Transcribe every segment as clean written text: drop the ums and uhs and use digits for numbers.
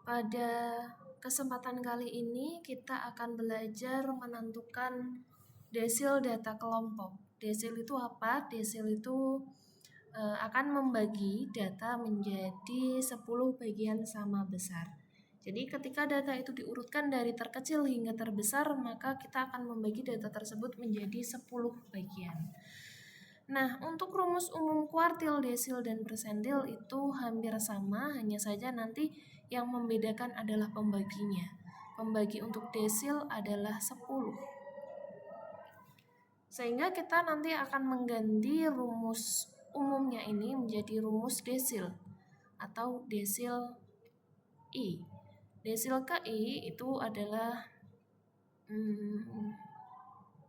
Pada kesempatan kali ini kita akan belajar menentukan desil data kelompok. Desil itu apa? Desil itu akan membagi data menjadi 10 bagian sama besar. Jadi ketika data itu diurutkan dari terkecil hingga terbesar, maka kita akan membagi data tersebut menjadi 10 bagian. Nah, untuk rumus umum kuartil, desil, dan persentil itu hampir sama, hanya saja nanti yang membedakan adalah pembaginya. Pembagi untuk desil adalah 10. Sehingga kita nanti akan mengganti rumus umumnya ini menjadi rumus desil atau desil I. Desil ke I itu adalah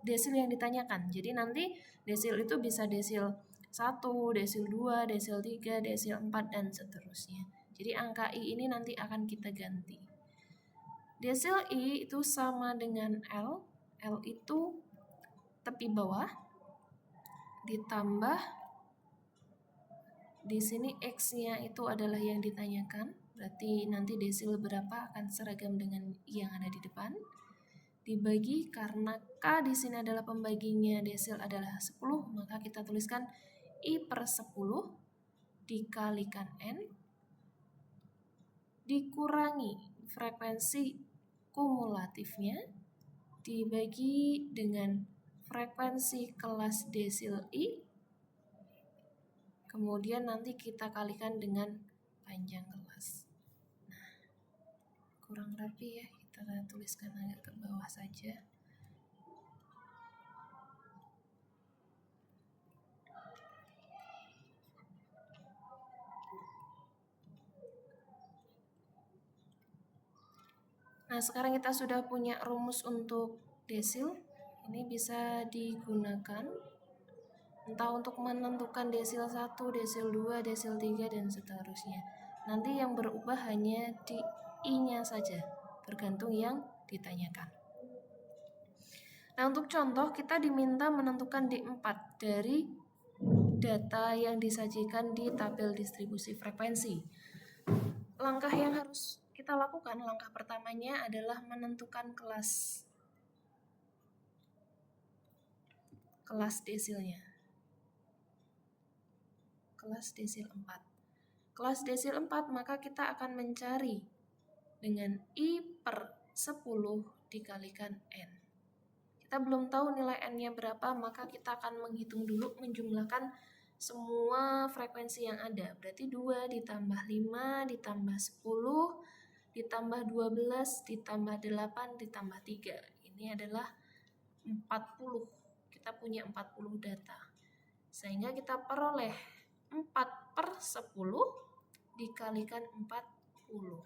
desil yang ditanyakan. Jadi nanti desil itu bisa desil 1, desil 2, desil 3, desil 4, dan seterusnya. Jadi angka I ini nanti akan kita ganti. Desil I itu sama dengan L. L itu tepi bawah ditambah di sini X-nya itu adalah yang ditanyakan. Berarti nanti desil berapa akan seragam dengan yang ada di depan. Dibagi karena K di sini adalah pembaginya desil adalah 10, maka kita tuliskan I per 10 dikalikan N dikurangi frekuensi kumulatifnya dibagi dengan frekuensi kelas desil I, kemudian nanti kita kalikan dengan panjang kelas. Nah, kurang rapi ya, kita tuliskan agak ke bawah saja. Nah, sekarang kita sudah punya rumus untuk desil. Ini bisa digunakan entah untuk menentukan desil 1, desil 2, desil 3, dan seterusnya. Nanti yang berubah hanya di I-nya saja, tergantung yang ditanyakan. Nah, untuk contoh kita diminta menentukan D4 dari data yang disajikan di tabel distribusi frekuensi. Langkah yang harus kita lakukan, langkah pertamanya adalah menentukan kelas desilnya. Kelas desil 4. Kelas desil 4, maka kita akan mencari dengan I per 10 dikalikan N. Kita belum tahu nilai N-nya berapa, maka kita akan menghitung dulu, menjumlahkan semua frekuensi yang ada. Berarti 2 ditambah 5 ditambah 10 ditambah 12 ditambah 8 ditambah 3. Ini adalah 40. Kita punya 40 data. Sehingga kita peroleh 4 per 10 dikalikan 40.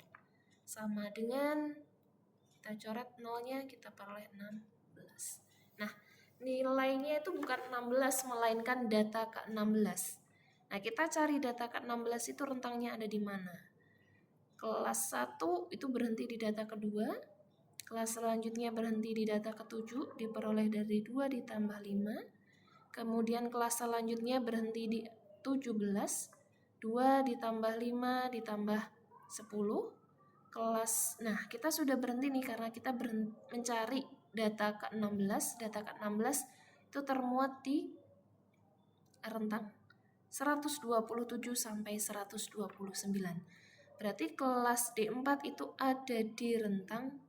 Sama dengan, kita coret nolnya, kita peroleh 16. Nah, nilainya itu bukan 16, melainkan data ke-16. Nah, kita cari data ke-16 itu rentangnya ada di mana. Kelas 1 itu berhenti di data kedua, kelas selanjutnya berhenti di data ke-7, diperoleh dari 2 ditambah 5, kemudian kelas selanjutnya berhenti di 17, 2 ditambah 5 ditambah 10, nah kita sudah berhenti nih karena kita mencari data ke-16, data ke-16 itu termuat di rentang 127 sampai 129. Berarti kelas D4 itu ada di rentang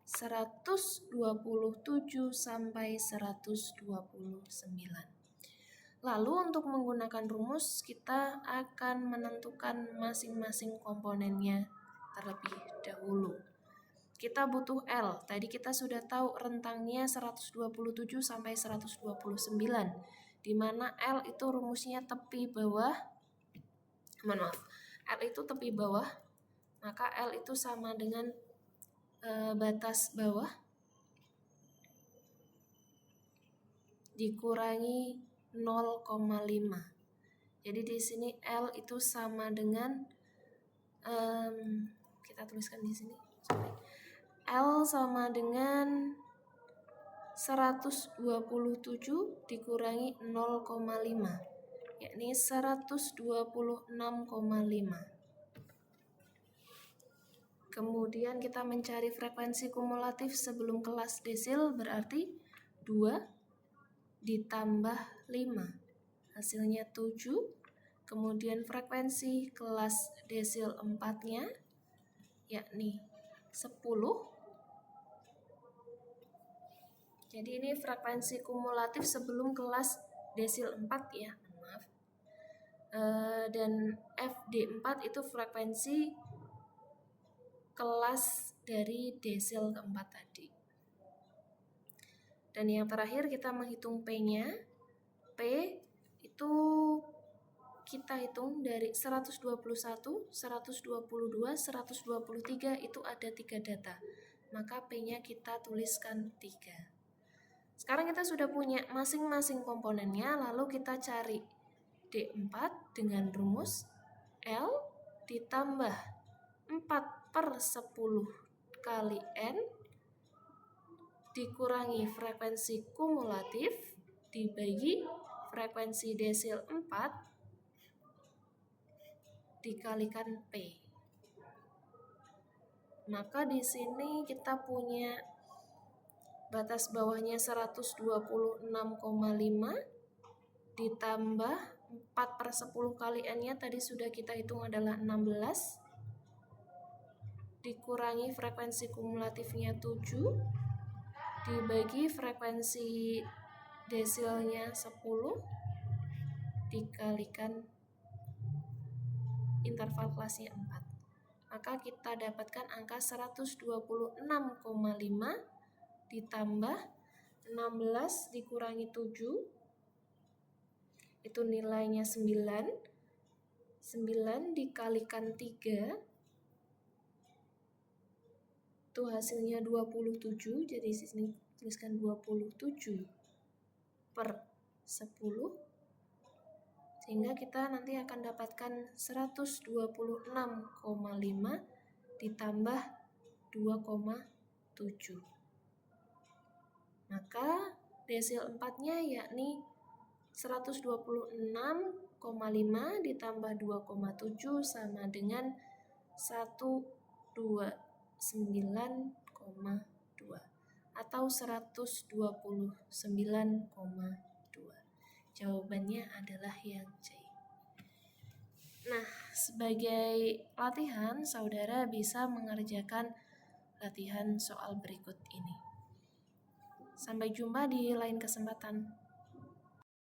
127 sampai 129. Lalu untuk menggunakan rumus, kita akan menentukan masing-masing komponennya terlebih dahulu. Kita butuh L. Tadi kita sudah tahu rentangnya 127 sampai 129. Di mana L itu rumusnya tepi bawah, L itu tepi bawah, maka L itu sama dengan batas bawah dikurangi 0,5. Jadi di sini L itu sama dengan kita tuliskan di sini. L sama dengan 127 dikurangi 0,5, yakni 126,5. Kemudian kita mencari frekuensi kumulatif sebelum kelas desil, berarti 2 ditambah 5. Hasilnya 7. Kemudian frekuensi kelas desil 4-nya yakni 10. Jadi ini frekuensi kumulatif sebelum kelas desil 4 ya, maaf. Dan FD4 itu frekuensi kelas dari desil keempat tadi. Dan yang terakhir kita menghitung P-nya. P itu kita hitung dari 121, 122, 123 itu ada 3 data. Maka P-nya kita tuliskan 3. Sekarang kita sudah punya masing-masing komponennya, lalu kita cari D4 dengan rumus L ditambah 4/10 kali N dikurangi frekuensi kumulatif dibagi frekuensi desil 4 dikalikan P. Maka di sini kita punya batas bawahnya 126,5 ditambah 4/10 kali N-nya tadi sudah kita hitung adalah 16 dikurangi frekuensi kumulatifnya 7 dibagi frekuensi desilnya 10 dikalikan interval kelasnya 4. Maka kita dapatkan angka 126,5 ditambah 16 dikurangi 7 itu nilainya 9. 9 dikalikan 3 itu hasilnya 27. Jadi di sini tuliskan 27/10 sehingga kita nanti akan dapatkan 126,5 ditambah 2,7. Maka desil 4-nya yakni 126,5 ditambah 2,7 sama dengan 129,2 atau 129,2. Jawabannya adalah yang C. Nah, sebagai latihan, saudara bisa mengerjakan latihan soal berikut ini. Sampai jumpa di lain kesempatan.